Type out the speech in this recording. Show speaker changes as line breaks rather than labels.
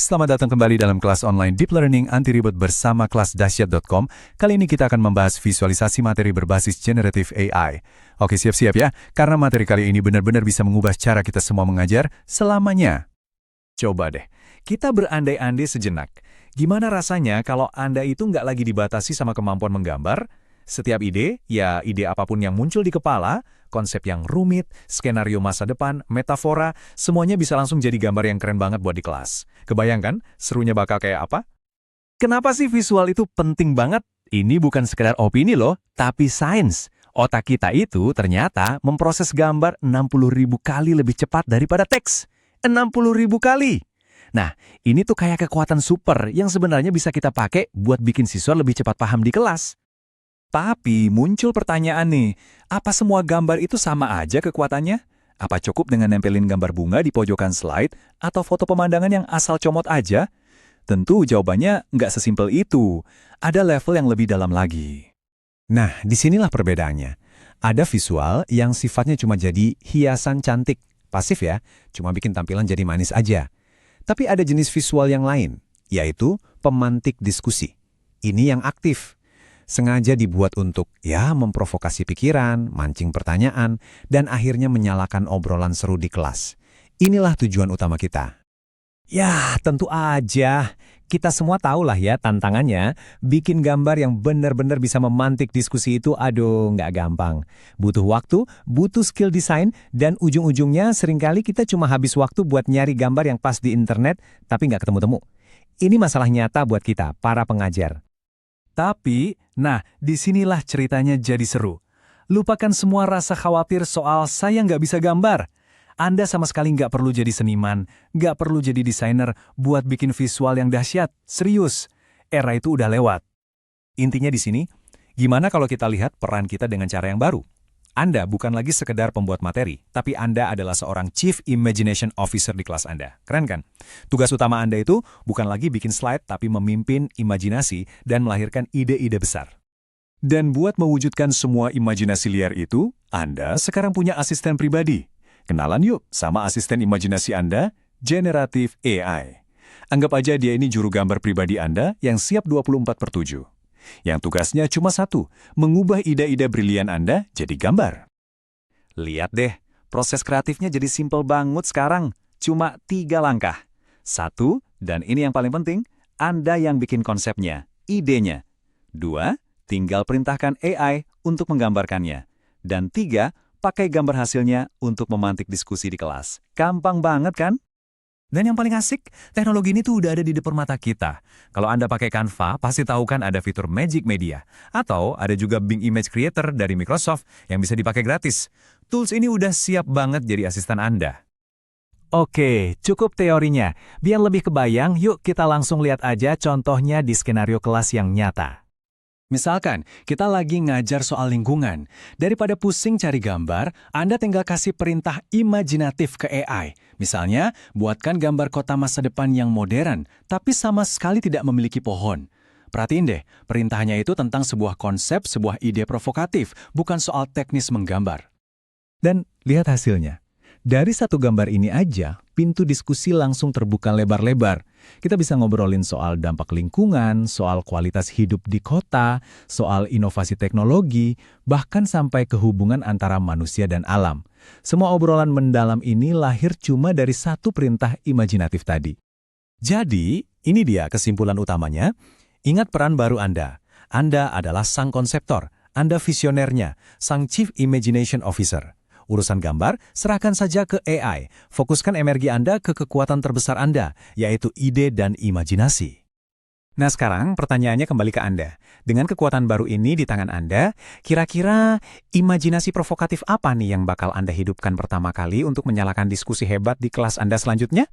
Selamat datang kembali dalam kelas online Deep Learning Anti Ribet bersama kelasdahsyat.com. Kali ini kita akan membahas visualisasi materi berbasis Generative AI. Oke, siap-siap ya, karena materi kali ini benar-benar bisa mengubah cara kita semua mengajar selamanya. Coba deh, kita berandai-andai sejenak. Gimana rasanya kalau Anda itu nggak lagi dibatasi sama kemampuan menggambar? Setiap ide, ya ide apapun yang muncul di kepala, konsep yang rumit, skenario masa depan, metafora, semuanya bisa langsung jadi gambar yang keren banget buat di kelas. Kebayangkan, serunya bakal kayak apa? Kenapa sih visual itu penting banget? Ini bukan sekedar opini loh, tapi sains. Otak kita itu ternyata memproses gambar 60.000 kali lebih cepat daripada teks. 60.000 kali! Nah, ini tuh kayak kekuatan super yang sebenarnya bisa kita pakai buat bikin siswa lebih cepat paham di kelas. Tapi muncul pertanyaan nih, apa semua gambar itu sama aja kekuatannya? Apa cukup dengan nempelin gambar bunga di pojokan slide atau foto pemandangan yang asal comot aja? Tentu jawabannya nggak sesimpel itu. Ada level yang lebih dalam lagi. Nah, disinilah perbedaannya. Ada visual yang sifatnya cuma jadi hiasan cantik, pasif ya, cuma bikin tampilan jadi manis aja. Tapi ada jenis visual yang lain, yaitu pemantik diskusi. Ini yang aktif. Sengaja dibuat untuk, memprovokasi pikiran, mancing pertanyaan, dan akhirnya menyalakan obrolan seru di kelas. Inilah tujuan utama kita. Ya, tentu aja. Kita semua tahulah ya tantangannya. Bikin gambar yang benar-benar bisa memantik diskusi itu, nggak gampang. Butuh waktu, butuh skill desain, dan ujung-ujungnya seringkali kita cuma habis waktu buat nyari gambar yang pas di internet, tapi nggak ketemu-temu. Ini masalah nyata buat kita, para pengajar. Tapi, disinilah ceritanya jadi seru. Lupakan semua rasa khawatir soal saya nggak bisa gambar. Anda sama sekali nggak perlu jadi seniman, nggak perlu jadi desainer buat bikin visual yang dahsyat. Serius, era itu udah lewat. Intinya di sini, gimana kalau kita lihat peran kita dengan cara yang baru? Anda bukan lagi sekedar pembuat materi, tapi Anda adalah seorang Chief Imagination Officer di kelas Anda. Keren kan? Tugas utama Anda itu bukan lagi bikin slide, tapi memimpin imajinasi dan melahirkan ide-ide besar. Dan buat mewujudkan semua imajinasi liar itu, Anda sekarang punya asisten pribadi. Kenalan yuk sama asisten imajinasi Anda, Generative AI. Anggap aja dia ini juru gambar pribadi Anda yang siap 24/7. Yang tugasnya cuma satu, mengubah ide-ide brilian Anda jadi gambar. Lihat deh, proses kreatifnya jadi simpel banget sekarang. Cuma 3 langkah. 1, dan ini yang paling penting, Anda yang bikin konsepnya, idenya. 2, tinggal perintahkan AI untuk menggambarkannya. Dan 3, pakai gambar hasilnya untuk memantik diskusi di kelas. Gampang banget kan? Dan yang paling asik, teknologi ini tuh udah ada di depan mata kita. Kalau Anda pakai Canva, pasti tahu kan ada fitur Magic Media. Atau ada juga Bing Image Creator dari Microsoft yang bisa dipakai gratis. Tools ini udah siap banget jadi asisten Anda. Oke, cukup teorinya. Biar lebih kebayang, yuk kita langsung lihat aja contohnya di skenario kelas yang nyata. Misalkan, kita lagi ngajar soal lingkungan. Daripada pusing cari gambar, Anda tinggal kasih perintah imajinatif ke AI. Misalnya, buatkan gambar kota masa depan yang modern, tapi sama sekali tidak memiliki pohon. Perhatiin deh, perintahnya itu tentang sebuah konsep, sebuah ide provokatif, bukan soal teknis menggambar. Dan lihat hasilnya. Dari satu gambar ini aja, pintu diskusi langsung terbuka lebar-lebar. Kita bisa ngobrolin soal dampak lingkungan, soal kualitas hidup di kota, soal inovasi teknologi, bahkan sampai ke hubungan antara manusia dan alam. Semua obrolan mendalam ini lahir cuma dari satu perintah imajinatif tadi. Jadi, ini dia kesimpulan utamanya. Ingat peran baru Anda. Anda adalah sang konseptor, Anda visionernya, sang Chief Imagination Officer. Urusan gambar, serahkan saja ke AI. Fokuskan energi Anda ke kekuatan terbesar Anda, yaitu ide dan imajinasi. Nah sekarang pertanyaannya kembali ke Anda. Dengan kekuatan baru ini di tangan Anda, kira-kira imajinasi provokatif apa nih yang bakal Anda hidupkan pertama kali untuk menyalakan diskusi hebat di kelas Anda selanjutnya?